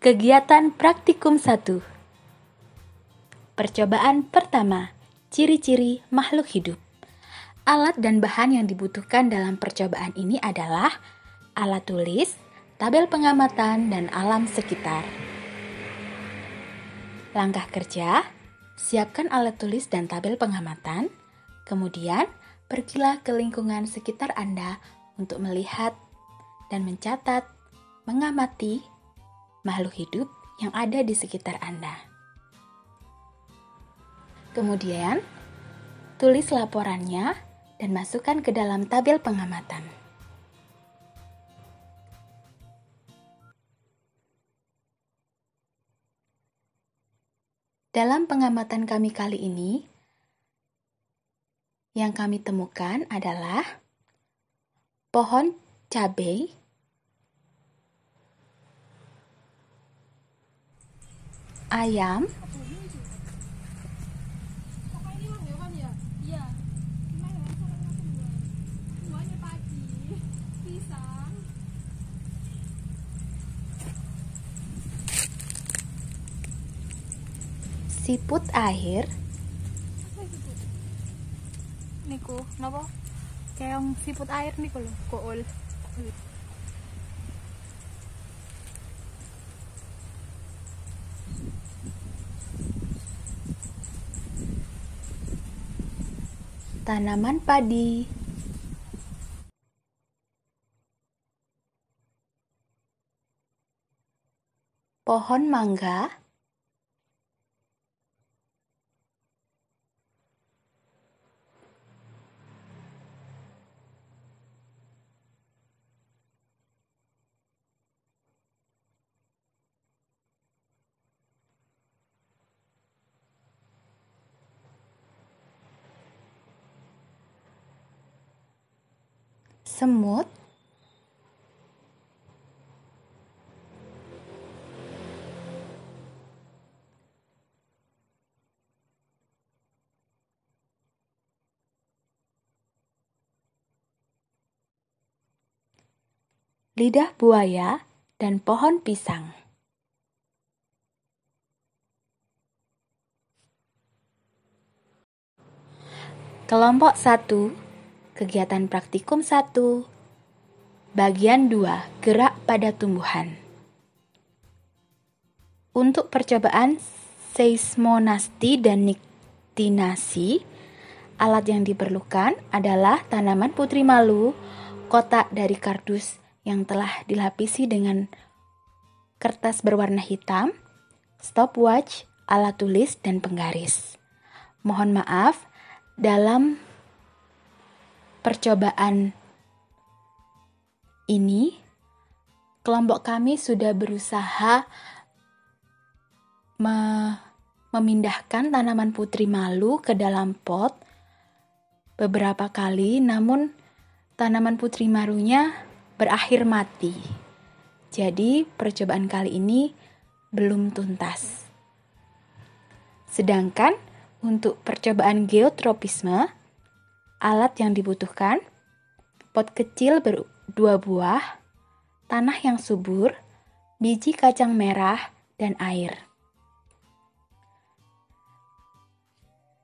Kegiatan praktikum 1. Percobaan pertama, ciri-ciri makhluk hidup. Alat dan bahan yang dibutuhkan dalam percobaan ini adalah alat tulis, tabel pengamatan, dan alam sekitar. Langkah kerja, siapkan alat tulis dan tabel pengamatan, kemudian pergilah ke lingkungan sekitar Anda untuk melihat dan mencatat, mengamati makhluk hidup yang ada di sekitar Anda. Kemudian, tulis laporannya dan masukkan ke dalam tabel pengamatan. Dalam pengamatan kami kali ini, yang kami temukan adalah pohon cabai, ayam, siput air, niku napa keong siput air niku lho kool tanaman padi, pohon mangga, semut, lidah buaya, dan pohon pisang. Kelompok 1, kegiatan praktikum 1, bagian 2, gerak pada tumbuhan. Untuk percobaan seismonasti dan niktinasi, alat yang diperlukan adalah tanaman putri malu, kotak dari kardus yang telah dilapisi dengan kertas berwarna hitam, stopwatch, alat tulis, dan penggaris. Mohon maaf, dalam percobaan ini, kelompok kami sudah berusaha memindahkan tanaman putri malu ke dalam pot beberapa kali, namun tanaman putri malunya berakhir mati. Jadi, percobaan kali ini belum tuntas. Sedangkan untuk percobaan geotropisme, alat yang dibutuhkan, pot kecil berdua buah, tanah yang subur, biji kacang merah, dan air.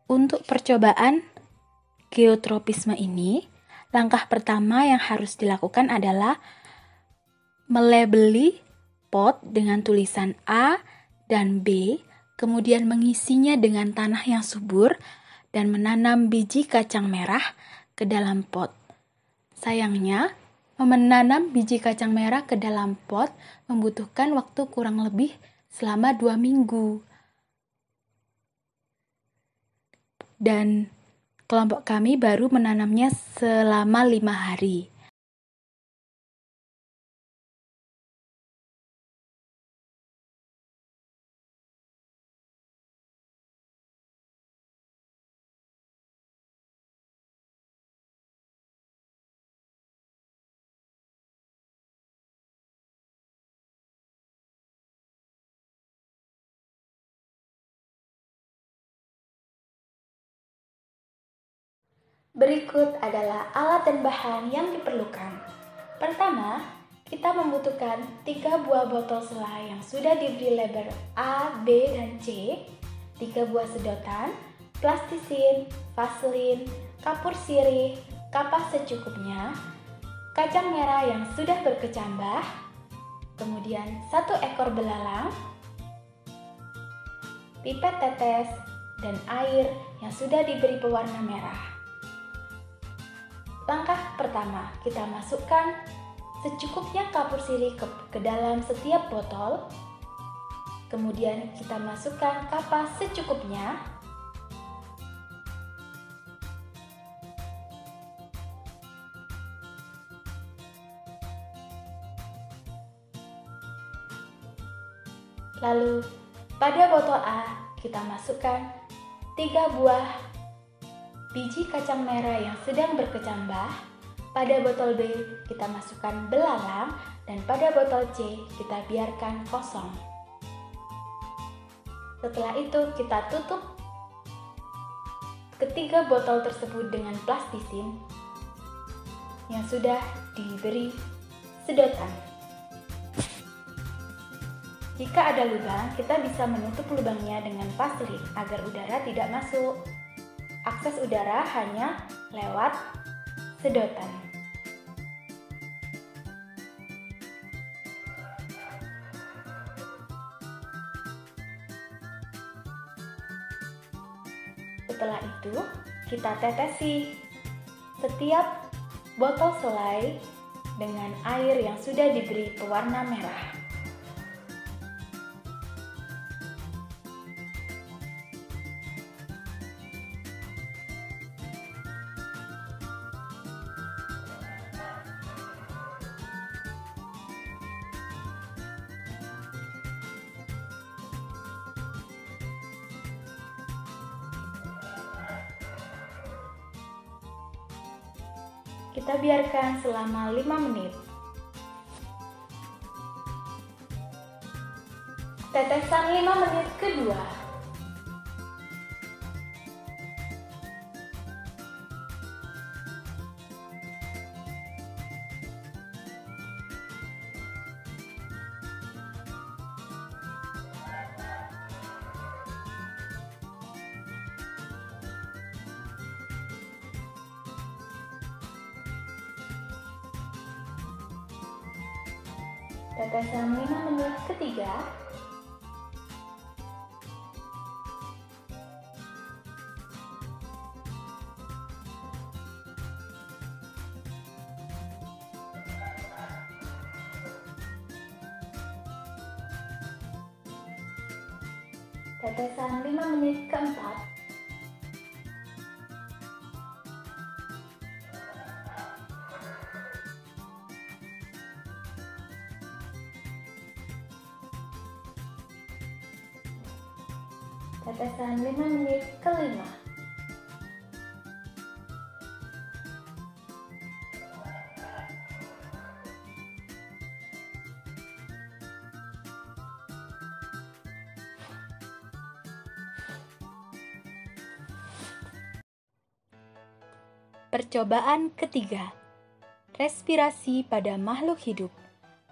Untuk percobaan geotropisme ini, langkah pertama yang harus dilakukan adalah melabeli pot dengan tulisan A dan B, kemudian mengisinya dengan tanah yang subur dan menanam biji kacang merah ke dalam pot. Sayangnya, menanam biji kacang merah ke dalam pot membutuhkan waktu kurang lebih selama 2 minggu. Dan kelompok kami baru menanamnya selama 5 hari. Berikut adalah alat dan bahan yang diperlukan. Pertama, Kita membutuhkan 3 buah botol selai yang sudah diberi label A, B, dan C, 3 buah sedotan, plastisin, vaselin, kapur sirih, kapas secukupnya, kacang merah yang sudah berkecambah, kemudian 1 ekor belalang, pipet tetes, dan air yang sudah diberi pewarna merah. Langkah pertama, kita masukkan secukupnya kapur sirih ke dalam setiap botol. Kemudian kita masukkan kapas secukupnya. Lalu pada botol A kita masukkan 3 buah biji kacang merah yang sedang berkecambah. Pada botol B kita masukkan belalang, dan pada botol C kita biarkan kosong. Setelah itu kita tutup ketiga botol tersebut dengan plastisin yang sudah diberi sedotan. Jika ada lubang, kita bisa menutup lubangnya dengan vaselin agar udara tidak masuk. Akses udara hanya lewat sedotan. Setelah itu, kita tetesi setiap botol selai dengan air yang sudah diberi pewarna merah. Kita biarkan selama 5 menit. Tetesan 5 menit kedua. Tetesan 5 menit ketiga. Tetesan 5 menit keempat. Tetesan 5 menit kelima. Percobaan ketiga. Respirasi pada makhluk hidup.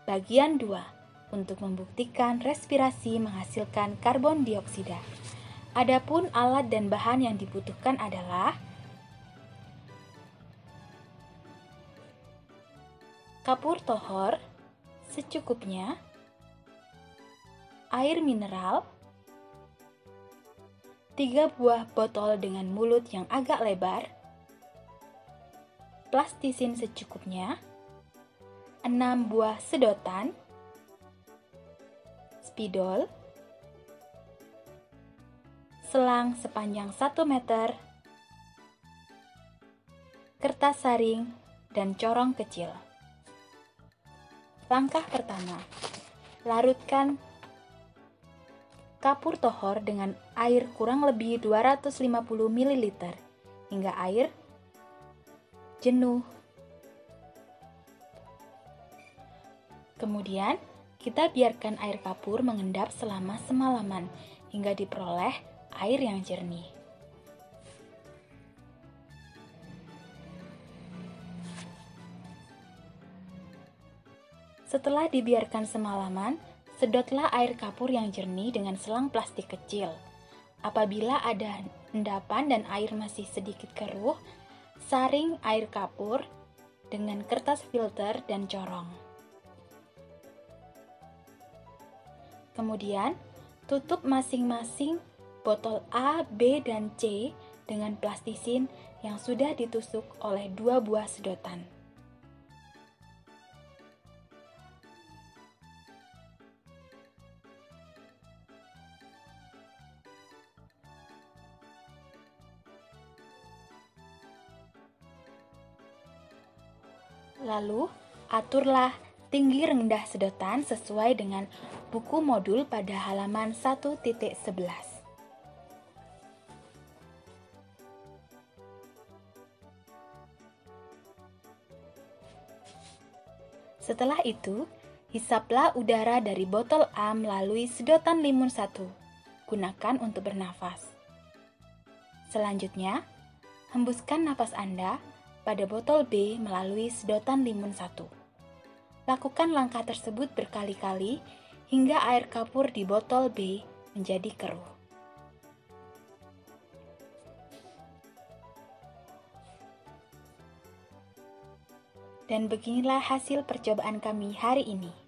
Bagian 2. Untuk membuktikan respirasi menghasilkan karbon dioksida. Adapun alat dan bahan yang dibutuhkan adalah kapur tohor secukupnya, air mineral, 3 buah botol dengan mulut yang agak lebar, plastisin secukupnya, 6 buah sedotan, spidol, selang sepanjang 1 meter, kertas saring, dan corong kecil. Langkah pertama, larutkan kapur tohor dengan air kurang lebih 250 ml hingga air jenuh. Kemudian, kita biarkan air kapur mengendap selama semalaman hingga diperoleh air yang jernih. Setelah dibiarkan semalaman, sedotlah air kapur yang jernih dengan selang plastik kecil. Apabila ada endapan dan air masih sedikit keruh, saring air kapur dengan kertas filter dan corong. Kemudian, tutup masing-masing botol A, B, dan C dengan plastisin yang sudah ditusuk oleh 2 buah sedotan. Lalu, aturlah tinggi rendah sedotan sesuai dengan buku modul pada halaman 1.11. Setelah itu, hisaplah udara dari botol A melalui sedotan limun 1. Gunakan untuk bernafas. Selanjutnya, hembuskan napas Anda pada botol B melalui sedotan limun 1. Lakukan langkah tersebut berkali-kali hingga air kapur di botol B menjadi keruh. Dan beginilah hasil percobaan kami hari ini.